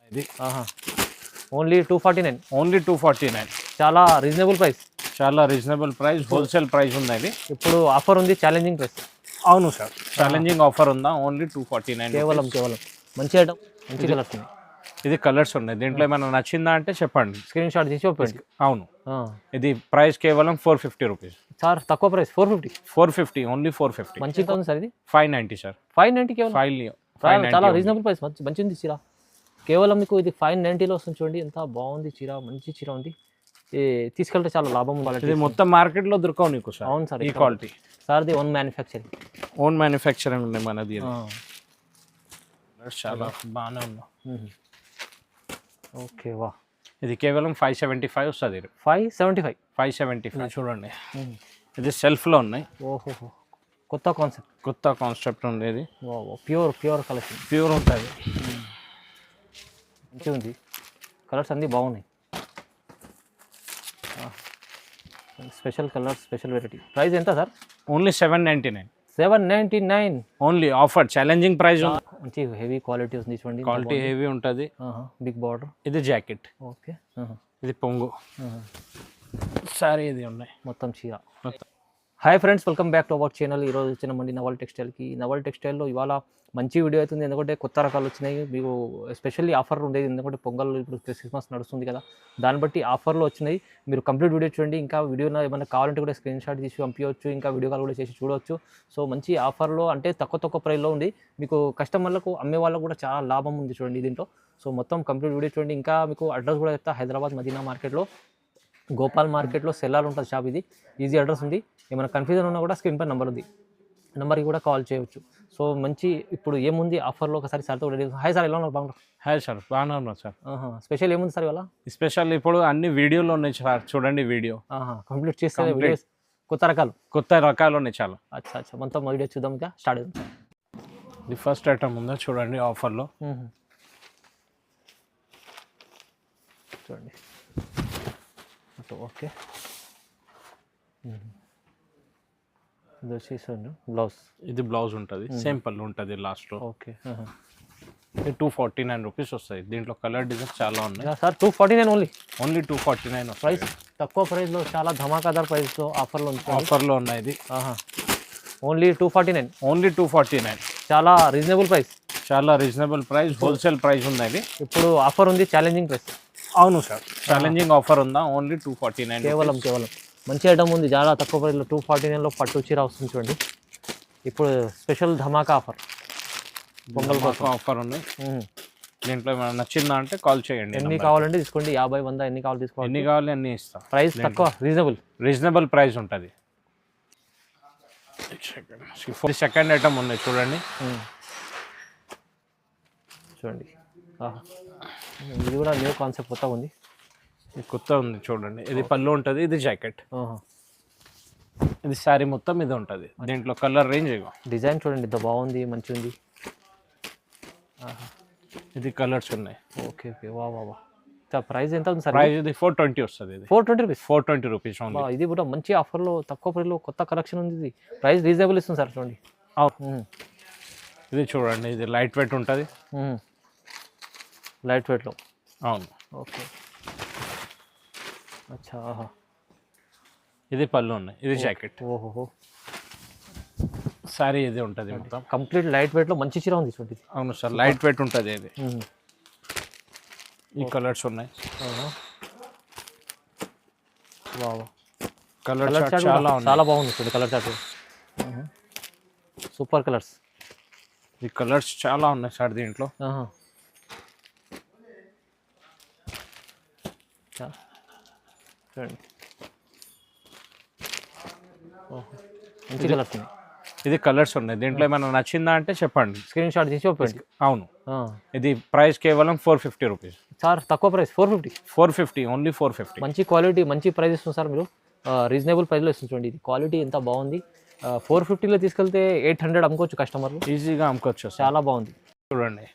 ఇది only 249. Only 249. చాలా reasonable price. చాలా రీజనబుల్ ప్రైస్, హోల్సేల్ ప్రైస్ ఉంది ఇది. ఇప్పుడు ఆఫర్ ఉంది, ఛాలెంజింగ్ ప్రైస్. అవును సార్, ఛాలెంజింగ్ ఆఫర్ ఉందా? ఓన్లీ 249. కేవలం మంచి ఐటమ్, మంచి కలర్స్ ఉన్నాయి. ఇది కలర్స్ ఉన్నాయి, దీంట్లో ఏమైనా నచ్చిందా అంటే చెప్పండి, స్క్రీన్ షాట్ తీసి ఓపెన్. అవును, ఇది ప్రైస్ కేవలం 450 రూపీస్ సార్. తక్కువ ప్రైస్ 450. ఓన్లీ 450. మంచిగా ఉంది సార్. ఇది 590 సార్. 590 కేవలం. 590 చాలా రీజనబుల్ ప్రైస్, మంచి ఉంది చీర. కేవలం మీకు ఇది 590లో వస్తుంది. చూడండి ఎంత బాగుంది చీర, మంచి చీర ఉంది. తీసుకెళ్తే చాలా లాభం ఉంది. ఇది మొత్తం మార్కెట్లో దొరకవు నీకు సార్. అవును సార్, ఈ క్వాలిటీ సార్ది ఓన్ మ్యానుఫ్యాక్చరింగ్. ఓన్ మ్యానుఫ్యాక్చరింగ్ ఉంది మనది. చాలా బాగానే ఉన్నా. ఓకే, వా. ఇది కేవలం 575 వస్తుంది. 575 చూడండి, ఇది సెల్ఫ్లో ఉన్నాయి. ఓహో, కొత్త కాన్సెప్ట్ ఉంది. ఇది ప్యూర్ కలెక్షన్, ప్యూర్ ఉంటుంది. మంచిగా ఉంది, కలర్స్ అన్నీ బాగున్నాయి. Special colours, special variety. Price ఎంత sir? Only 799. 799 only offer, challenging price. మంచి హెవీ క్వాలిటీ ఉంది చూడండి. క్వాలిటీ హెవీ ఉంటుంది. Big border. ఇది జాకెట్. ఓకే. ఇది పొంగు సారీ. ఇది ఉన్నాయి మొత్తం చీర. Hi friends, welcome back to our channel. ఈరోజు వచ్చినామండి నవల్ టెక్స్టైల్కి. నవల్ టెక్స్టైల్లో ఇవాళ మంచి వీడియో అవుతుంది, ఎందుకంటే కొత్త రకాలు వచ్చినాయి. మీకు ఎస్పెషల్లీ ఆఫర్ ఉండేది, ఎందుకంటే పొంగల్ ఇప్పుడు క్రిస్మస్ నడుస్తుంది కదా, దాన్ని బట్టి ఆఫర్లో వచ్చినాయి. మీరు కంప్లీట్ వీడియో చూడండి. ఇంకా వీడియోలో ఏమైనా కావాలంటే కూడా స్క్రీన్ షాట్ తీసి పంపించవచ్చు, ఇంకా వీడియో కాల్ కూడా చేసి చూడవచ్చు. సో మంచి ఆఫర్లో, అంటే తక్కువ ప్రైస్లో ఉంది. మీకు కస్టమర్లకు, అమ్మే వాళ్ళకు కూడా చాలా లాభం ఉంది చూడండి దీంట్లో. సో మొత్తం కంప్లీట్ వీడియో చూడండి. ఇంకా మీకు అడ్రస్ కూడా చెప్తా, హైదరాబాద్ మదీనా మార్కెట్లో, గోపాల్ మార్కెట్లో సెల్లార్ ఉంటుంది షాప్. ఇది ఈజీ అడ్రస్ ఉంది. ఏమైనా కన్ఫ్యూజన్ ఉన్నా కూడా స్క్రీన్ పై నెంబర్ ఉంది, నెంబర్కి కూడా కాల్ చేయవచ్చు. సో మంచి, ఇప్పుడు ఏముంది ఆఫర్లో ఒకసారి సార్తో రెడీ. హాయ్ సార్, ఎలా ఉన్నారు? బాగున్నారు? హాయ్ సార్, బాగానే ఉన్నారు సార్. స్పెషల్ ఏముంది సార్ ఇవాళ? స్పెషల్ ఇప్పుడు అన్ని వీడియోలో ఉన్నాయి సార్, చూడండి వీడియో. కంప్లీట్ చేస్తే వీడియోస్ కొత్త రకాలు ఉన్నాయి చాలా. అచ్చా, మొత్తం వీడియో చూద్దాం, ఇంకా స్టార్ట్ అవుతుంది. ఇది ఫస్ట్ ఐటమ్ ఉందా చూడండి ఆఫర్లో. చూడండి. ఓకే, ఇది వచ్చేసి బ్లౌజ్. ఇది బ్లౌజ్ ఉంటుంది, సేమ్ పళ్ళు ఉంటుంది లాస్ట్లో. ఓకే. ఇది 249 రూపీస్ వస్తాయి. దీంట్లో కలర్ డిజైన్స్ చాలా ఉన్నాయి సార్. 249 only 249 price. తక్కువ ప్రైస్లో, చాలా ధమాకాదార్ ప్రైస్లో ఆఫర్లో ఉన్నాయి. ఇది ఓన్లీ 249. చాలా రీజనబుల్ ప్రైస్. హోల్సేల్ ప్రైస్ ఉంది ఇది. ఇప్పుడు ఆఫర్ ఉంది, ఛాలెంజింగ్ ప్రైస్. అవును సార్, ఛాలెంజింగ్ ఆఫర్ ఉందా? ఓన్లీ 249. కేవలం మంచి ఐటమ్ ఉంది, చాలా తక్కువ ప్రైస్లో. 249లో పట్టు చీర వస్తుంది చూడండి. ఇప్పుడు స్పెషల్ ధమాకా ఆఫర్, పొంగల్ కోసం ఆఫర్ ఉంది. దీంట్లో ఏమైనా నచ్చిందా అంటే కాల్ చేయండి. ఎన్ని కావాలంటే తీసుకోండి, 50, 100 ఎన్ని కావాలి తీసుకోండి. ఎన్ని కావాలి అన్ని ఇస్తాం. ప్రైస్ తక్కువ, రీజనబుల్ ప్రైస్ ఉంటుంది. సెకండ్ ఐటమ్ ఉంది చూడండి. ఇది కూడా న్యూ కాన్సెప్ట్, కొత్త ఉంది. చూడండి. ఇది పళ్ళు ఉంటుంది, ఇది జాకెట్. ఇది శారీ మొత్తం ఇది ఉంటుంది. దీంట్లో కలర్ రేంజ్ డిజైన్ చూడండి, ఇంత బాగుంది, మంచి ఉంది. ఇది కలర్స్ ఉన్నాయి. ఓకే. వా. ప్రైస్ ఎంత ఉంది సార్? ప్రైస్ ఇది 420 వస్తుంది. ఇది 420 రూపీస్. ఇది కూడా మంచి ఆఫర్లో, తక్కువ ప్రైస్లో కొత్త కలెక్షన్ ఉంది. ఇది ప్రైస్ రీజనబుల్ ఇస్తుంది సార్. చూడండి. ఇది చూడండి, ఇది లైట్ వెయిట్ ఉంటుంది. లైట్ వెయిట్లో. అవును. ఓకే. అచ్చా. ఇది పళ్ళు ఉన్నాయి, ఇది జాకెట్. ఓహో. సారీ ఇది ఉంటుంది మొత్తం కంప్లీట్ లైట్ వెయిట్లో, మంచి చీర ఉంది చూడండి. అవును సార్, లైట్ వెయిట్ ఉంటుంది ఇది. ఈ కలర్స్ ఉన్నాయి. కలర్ చాలా బాగుంది చూడండి. Colour chart super colours. ఈ కలర్స్ చాలా ఉన్నాయి సార్ దీంట్లో. చూడండి, మంచి కలర్స్ ఉన్నాయి. ఇది కలర్స్ ఉన్నాయి, దీంట్లో ఏమైనా నచ్చిందా అంటే చెప్పండి, స్క్రీన్ షాట్ తీసి ఓపెన్. అవును, ఇది ప్రైస్ కేవలం 450 రూపీస్ సార్. తక్కువ ప్రైస్ 450. ఓన్లీ 450. మంచి క్వాలిటీ, మంచి ప్రైస్ ఇస్తుంది సార్. మీరు రీజనబుల్ ప్రైస్లో ఇస్తుంది చూడండి. ఇది క్వాలిటీ ఎంత బాగుంది. 450లో తీసుకెళ్తే 800 అమ్ముకోవచ్చు కస్టమర్లు, ఈజీగా అమ్ముకోవచ్చు. చాలా బాగుంది చూడండి.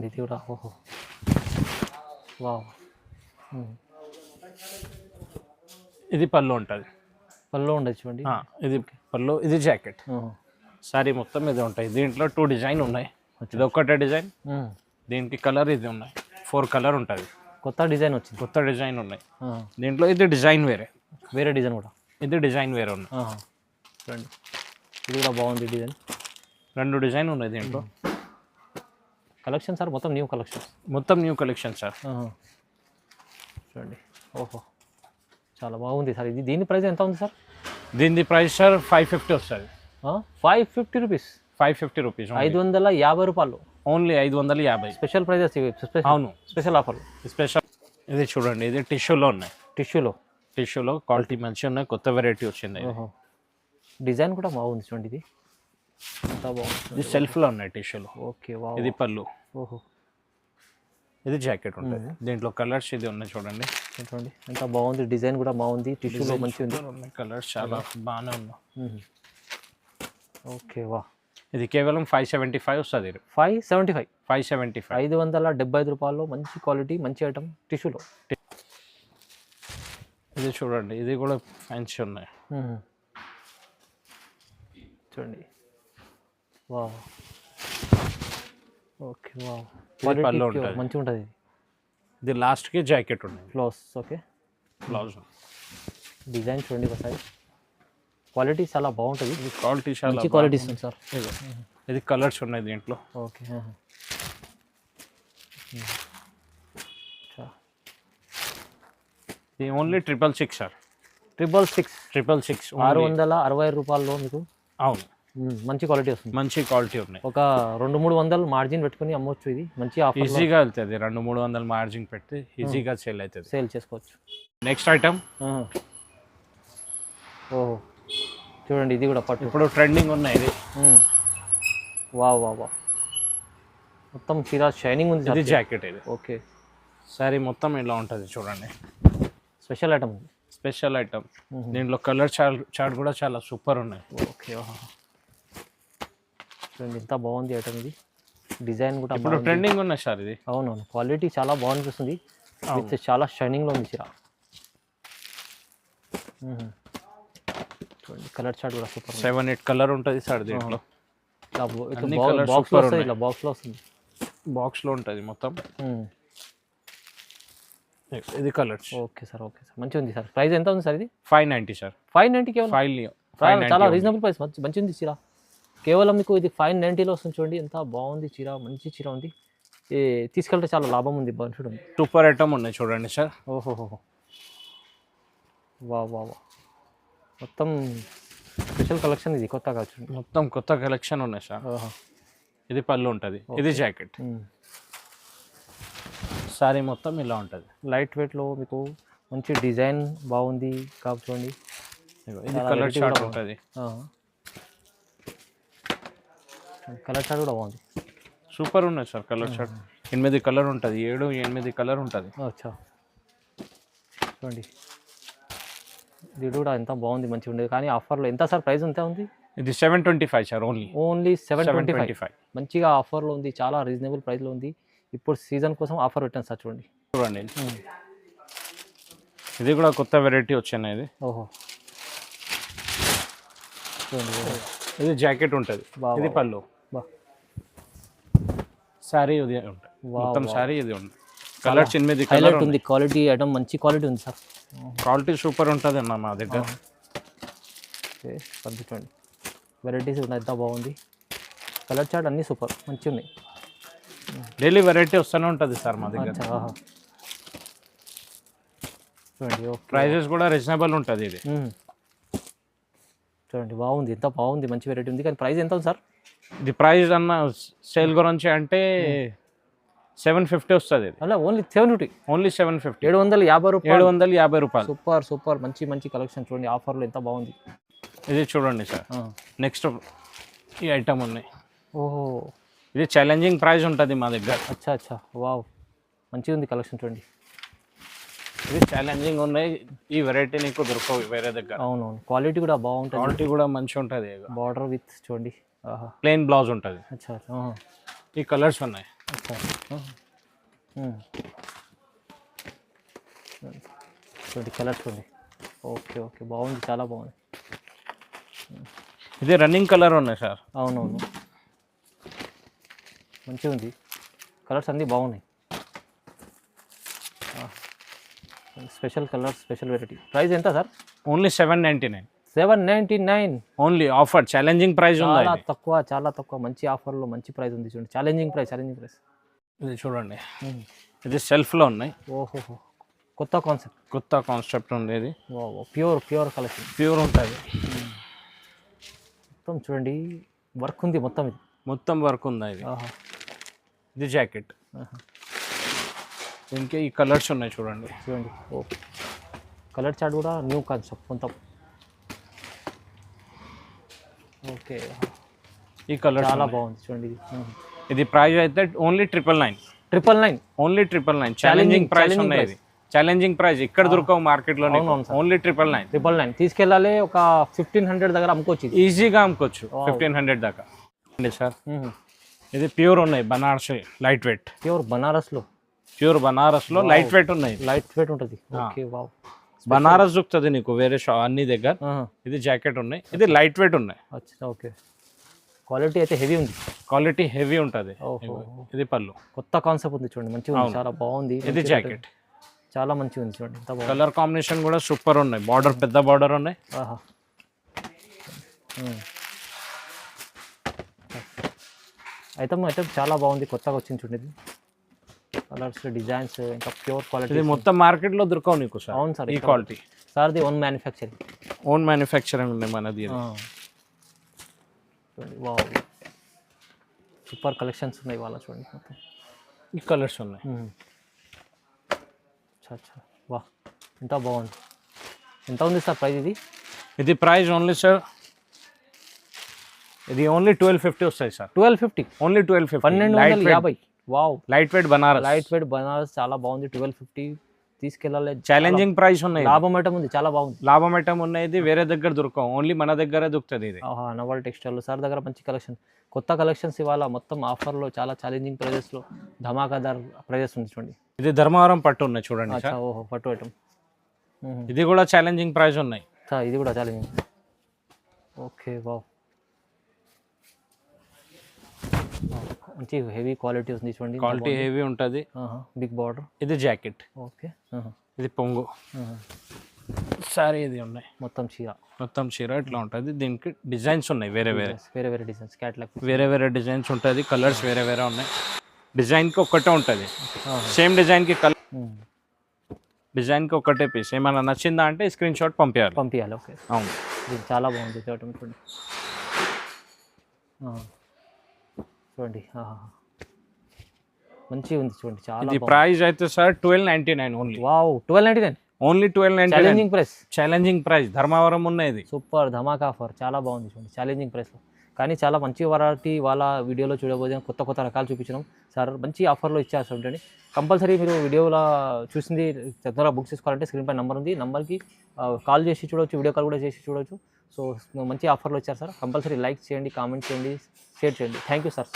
ఇది కూడా. ఓహో, వా. ఇది పళ్ళు ఉంటుంది. ఉండదు చూడండి. ఇది పళ్ళు, ఇది జాకెట్. సారీ మొత్తం ఇది ఉంటాయి. దీంట్లో 2 డిజైన్ ఉన్నాయి. ఇది ఒక్కటే డిజైన్, దీనికి కలర్ ఇది ఉన్నాయి, 4 కలర్ ఉంటుంది. కొత్త డిజైన్ వచ్చింది, కొత్త డిజైన్ ఉన్నాయి దీంట్లో. ఇది డిజైన్ వేరే, వేరే డిజైన్ కూడా, ఇది డిజైన్ వేరే ఉన్నాయి. చూడండి ఇది కూడా బాగుంది డిజైన్. 2 డిజైన్ ఉన్నాయి దీంట్లో. కలెక్షన్ సార్ మొత్తం న్యూ కలెక్షన్, మొత్తం న్యూ కలెక్షన్ సార్. చూడండి ఓహో చాలా బాగుంది సార్. ఇది దీని ప్రైస్ ఎంత ఉంది సార్? దీని ప్రైస్ సార్ 550 వస్తుంది. 550 రూపీస్, 550 రూపీస్, 550 రూపాయలు ఓన్లీ 550. స్పెషల్ ప్రైజెస్ ఇవి, అవును స్పెషల్ ఆఫర్. స్పెషల్. ఇది చూడండి, ఇది టిష్యూలో ఉన్నాయి. టిష్యూలో క్వాలిటీ మంచిగా ఉన్నాయి, కొత్త వెరైటీ వచ్చింది. డిజైన్ కూడా బాగుంది చూడండి, ఇది ఎంత బాగుంది. ఇది సెల్ఫ్లో ఉన్నాయి టిష్యూలో. ఓకే వా. ఇది పళ్ళు. ఓహో ఇది జాకెట్ ఉంటుంది, దీంట్లో కలర్స్ ఇది ఉన్నాయి చూడండి. చూడండి ఎంత బాగుంది, డిజైన్ కూడా బాగుంది, టిష్యూలో మంచిగా ఉంది. కలర్స్ చాలా బాగానే ఉన్నాయి. ఓకే వా. ఇది కేవలం 575 వస్తుంది. 575, 575 రూపాయల్లో మంచి క్వాలిటీ, మంచి ఐటమ్ టిష్యూలో. ఇది చూడండి, ఇది కూడా ఫ్యాన్సీ ఉన్నాయి. చూడండి వా. ఓకే వా, పళ్ళు ఉంటుంది, మంచిగా ఉంటుంది. ఇది లాస్ట్కి జాకెట్ ఉన్నాయి, బ్లౌజ్. Okay blouse. డిజైన్ చూడండి ఒకసారి, క్వాలిటీ చాలా బాగుంటుంది. క్వాలిటీ చాలా మంచి క్వాలిటీ ఇస్తుంది సార్. ఇది కలర్స్ ఉన్నాయి దీంట్లో. ఓకే ఇది ఓన్లీ 666 సార్. 666 660 రూపాయల్లో మీకు. అవును, మంచి క్వాలిటీ వస్తుంది, మంచి క్వాలిటీ ఉన్నాయి. ఒక 200-300 మార్జిన్ పెట్టుకుని అమ్మొచ్చు. ఇది మంచి ఆఫర్, ఈజీగా వెళ్తుంది. 200-300 మార్జిన్ పెట్టి ఈజీగా సేల్ అవుతుంది, సేల్ చేసుకోవచ్చు. Next item. ఓహో చూడండి, ఇది కూడా పట్టు, ఇప్పుడు ట్రెండింగ్ ఉన్నాయి. ఇది వా వా వా, మొత్తం చీర షైనింగ్ ఉంది. ఇది జాకెట్. ఇది ఓకే, సారీ మొత్తం ఇలా ఉంటుంది చూడండి. Special item, special item. దీంట్లో కలర్ చార్ట్ కూడా చాలా సూపర్ ఉన్నాయి. ఓకే చూడండి ఎంత బాగుంది ఐటమ్. ఇది డిజైన్ కూడా ఇప్పుడు ట్రెండింగ్ ఉన్నాయి సార్. ఇది అవునవును, క్వాలిటీ చాలా బాగుంది, విత్ చాలా షైనింగ్లో ఉంది చీర. చూడండి కలర్ చార్ట్ కూడా సూపర్. 7-8 కలర్ ఉంటుంది సార్ దీంట్లో. బాక్స్లో వస్తుంది, బాక్స్లో ఉంటుంది మొత్తం. ఇది colours. Okay sir, okay sir, మంచిగా ఉంది సార్. ప్రైస్ ఎంత ఉంది సార్? ఇది 590 సార్. 590 కేవలం, చాలా రీజనబుల్ ప్రైస్, మంచిగా ఉంది చీర. కేవలం మీకు ఇది 590లో వస్తుంది. చూడండి ఎంత బాగుంది చీర, మంచి చీర ఉంది. తీసుకెళ్తే చాలా లాభం ఉంది. చూడండి సూపర్ ఐటమ్ ఉన్నాయి చూడండి సార్. ఓహోహో వా వా వా, మొత్తం స్పెషల్ కలెక్షన్. ఇది కొత్తగా చూడండి, మొత్తం కొత్త కలెక్షన్ ఉన్నాయి సార్. ఇది పళ్ళు ఉంటుంది, ఇది జాకెట్. సారీ మొత్తం ఇలా ఉంటుంది, లైట్ వెయిట్లో మీకు మంచి డిజైన్ బాగుంది కాబట్టి చూడండి. ఇది కలర్ చార్ట్ ఉంటుంది, కలర్ చార్ట్ కూడా బాగుంది, సూపర్ ఉన్నాయి సార్. కలర్ చార్ట్ 8 కలర్ ఉంటుంది, 7-8 కలర్ ఉంటుంది. అచ్చా చూడండి, ఇది కూడా ఎంత బాగుంది, మంచిగా ఉండేది. కానీ ఆఫర్లో ఎంత సార్ ప్రైస్ ఎంత ఉంది? ఇది 725 సార్. ఓన్లీ 725. మంచిగా ఆఫర్లో ఉంది, చాలా రీజనబుల్ ప్రైస్లో ఉంది. ఇప్పుడు సీజన్ కోసం ఆఫర్ పెట్టాను సార్. చూడండి ఇది కూడా కొత్త వెరైటీ వచ్చినాయి. ఇది ఓహో చూడండి, ఇది జాకెట్ ఉంటుంది, ఇది పళ్ళు. సారీ ఇది ఉంటుంది, మొత్తం సారీ ఇది ఉంటుంది. కలర్స్ 8 కలర్ ఉంది. క్వాలిటీ ఐటమ్ మంచి క్వాలిటీ ఉంది సార్, క్వాలిటీ సూపర్ ఉంటుంది అన్న మా దగ్గర. చూడండి వెరైటీస్ ఉన్నాయి, ఎంత బాగుంది. కలర్ చార్ట్ అన్నీ సూపర్, మంచిగా ఉన్నాయి. డైలీ వెరైటీ వస్తూనే ఉంటుంది సార్ మా దగ్గర. చూడండి ప్రైజెస్ కూడా రీజనబుల్ ఉంటుంది. ఇది చూడండి బాగుంది, ఎంత బాగుంది, మంచి వెరైటీ ఉంది. కానీ ప్రైస్ ఎంత ఉంది సార్? ఇది ప్రైస్ అన్న సేల్ గురించి అంటే 750 వస్తుంది. అలా ఓన్లీ 750, ఓన్లీ 750, 750 రూపాయలు. 750 రూపాయలు. సూపర్ సూపర్, మంచి మంచి కలెక్షన్ చూడండి, ఆఫర్లో ఎంత బాగుంది. ఇది చూడండి సార్. నెక్స్ట్ ఈ ఐటమ్ ఉన్నాయి. ఓహో ఇది ఛాలెంజింగ్ ప్రైస్ ఉంటుంది మా దగ్గర. అచ్చా అచ్చా వావ్, మంచిగా ఉంది కలెక్షన్ చూడండి. ఇది ఛాలెంజింగ్ ఉన్నాయి, ఈ వెరైటీ నీకు దొరకవు వేరే దగ్గర. అవునవును, క్వాలిటీ కూడా బాగుంటుంది, క్వాలిటీ కూడా మంచిగా ఉంటుంది. బార్డర్ విత్ చూడండి, ప్లెయిన్ బ్లౌజ్ ఉంటుంది. అచ్చా ఈ కలర్స్ ఉన్నాయి. అచ్చా చూడండి కలర్స్ చూడండి. ఓకే ఓకే బాగుంది, చాలా బాగుంది. ఇది రన్నింగ్ కలర్ ఉన్నాయి సార్. అవునవును మంచిగా ఉంది, కలర్స్ అన్నీ బాగున్నాయి. Special colours, special variety. Price ఎంత sir? Only 799. 799. Only offer, challenging price ఉంది. చాలా తక్కువ, మంచి ఆఫర్లో మంచి ప్రైస్ ఉంది చూడండి. Challenging price. ఇది చూడండి, ఇది సెల్ఫ్లో ఉన్నాయి. ఓహో, కొత్త కాన్సెప్ట్ ఉండేది. ప్యూర్ కలెక్షన్, ప్యూర్ ఉంటుంది. మొత్తం చూడండి వర్క్ ఉంది, మొత్తం వర్క్ ఉందా ఇది. ఇది జాకెట్. దీనికి ఈ కలర్స్ ఉన్నాయి చూడండి. కలర్ చార్ట్ కూడా న్యూ కాన్సెప్ట్ మొత్తం. ఓకే, ఈ కలర్ చాలా బాగుంది చూడండి. ఇది ప్రైస్ అయితే ఓన్లీ 999. ఓన్లీ 999. ఛాలెంజింగ్ ప్రైస్ ఉన్నాయి. ఇది ఛాలెంజింగ్ ప్రైస్, ఇక్కడ దొరకవు మార్కెట్లో. ఓన్లీ 999. తీసుకెళ్ళాలి, ఒక 1500 దగ్గర అమ్ముకోవచ్చు, ఈజీగా అమ్ముకోవచ్చు. 1500 దాకా సార్. ఇది ప్యూర్ ఉన్నాయి, బనారస్ లైట్ వెయిట్. ప్యూర్ బనారస్లో లైట్ వెయిట్ ఉన్నాయి. ఉంటుంది. Okay, wow. బనారస్ దొరుకుతుంది నీకు వేరే అన్ని దగ్గర. ఇది జాకెట్ ఉన్నాయి, ఇది లైట్ వెయిట్ ఉన్నాయి. ఓకే, క్వాలిటీ అయితే హెవీ ఉంది. క్వాలిటీ హెవీ ఉంటుంది. ఇది పళ్ళు, కొత్త కాన్సెప్ట్ ఉంది చూడండి, మంచిగా ఉంది, చాలా బాగుంది. ఇది జాకెట్ చాలా మంచిగా ఉంది చూడండి. కలర్ కాంబినేషన్ కూడా సూపర్ ఉన్నాయి. బార్డర్ పెద్ద బార్డర్ ఉన్నాయి. ఐటమ్ చాలా బాగుంది, కొత్తగా వచ్చింది చూడండి. కలర్స్, డిజైన్స్, ఇంకా ప్యూర్ క్వాలిటీ. ఇది మొత్తం మార్కెట్లో దొరకవు నీకు సార్. అవును సార్, ఈ క్వాలిటీ సార్ది ఓన్ మ్యానుఫ్యాక్చరింగ్ ఉంది మనది. వావ్, సూపర్ కలెక్షన్స్ ఉన్నాయి వాళ్ళ చూడండి. మొత్తం ఈ కలర్స్ ఉన్నాయి. వా, ఎంత బాగుంది. ఎంత ఉంది సార్ ప్రైస్? ఇది ప్రైస్ ఓన్లీ సార్, ఇది ఓన్లీ 1250 వస్తాయి sir. 1250. Only 1250. 1250. Wow, light weight Banaras చాలా బాగుంది. 1250 తీసుకెళ్ళాలి. ఛాలెంజింగ్ ప్రైస్ ఉన్నాయి. లాభం ఐటమ్ ఉంది, చాలా బాగుంది. లాభం ఐటమ్ ఉన్నాయి, వేరే దగ్గర దొరకవు, ఓన్లీ మన దగ్గరే దొరుకుతుంది. ఇది నవల్ టెక్స్టైల్ సార్ దగ్గర మంచి కలెక్షన్, కొత్త కలెక్షన్స్ ఇవాళ మొత్తం ఆఫర్లో, చాలా ఛాలెంజింగ్ ప్రైజెస్లో, ధమాకాదార్ ప్రైజెస్ ఉంది చూడండి. ఇది ధర్మవరం పట్టు ఉన్నాయి చూడండి. పట్టు ఐటమ్. ఇది కూడా ఛాలెంజింగ్ ప్రైస్ ఉన్నాయి. ఇది కూడా ఛాలెంజింగ్. ఓకే, వావ్, మంచి హెవీ క్వాలిటీ ఉంది చూడండి. క్వాలిటీ హెవీ ఉంటుంది. Big border. ఇది జాకెట్. ఓకే, ఇది పొంగు సారీ. ఇది ఉన్నాయి మొత్తం చీర ఇట్లా ఉంటుంది. దీనికి డిజైన్స్ ఉన్నాయి, వేరే డిజైన్స్, క్యాటలాగ్ వేరే డిజైన్స్ ఉంటుంది. కలర్స్ వేరే ఉన్నాయి. డిజైన్కి ఒక్కటే ఉంటుంది, సేమ్ డిజైన్కి కలర్, డిజైన్కి ఒక్కటే పీస్. ఏమైనా నచ్చిందా అంటే స్క్రీన్ షాట్ పంపించాలి. ఓకే, అవును. ఇది చాలా బాగుంది చూడండి. మంచిగా ఉంది చూడండి, చాలా. ఇది ప్రైస్ అయితే sir 1299 only. Wow, 1299. Only 1299. Challenging price. Dharmavaram ఉన్నది. సూపర్ ధమాకా ఆఫర్, చాలా బాగుంది చూడండి, ఛాలెంజింగ్ ప్రైస్లో. కానీ చాలా మంచి వెరైటీ వాళ్ళ వీడియోలో చూడబోతే కొత్త రకాలు చూపించినాం సార్. మంచి ఆఫర్లో ఇచ్చారు చూడండి. కంపల్సరీ మీరు వీడియోలో చూసింది తొందరగా బుక్ చేసుకోవాలంటే స్క్రీన్ పై నెంబర్ ఉంది, నెంబర్కి కాల్ చేసి చూడవచ్చు, వీడియో కాల్ కూడా చేసి చూడవచ్చు. సో మంచి ఆఫర్లో ఇచ్చారు సార్. కంపల్సరీ లైక్ చేయండి, కామెంట్ చేయండి, షేర్ చేయండి. Thank you sir.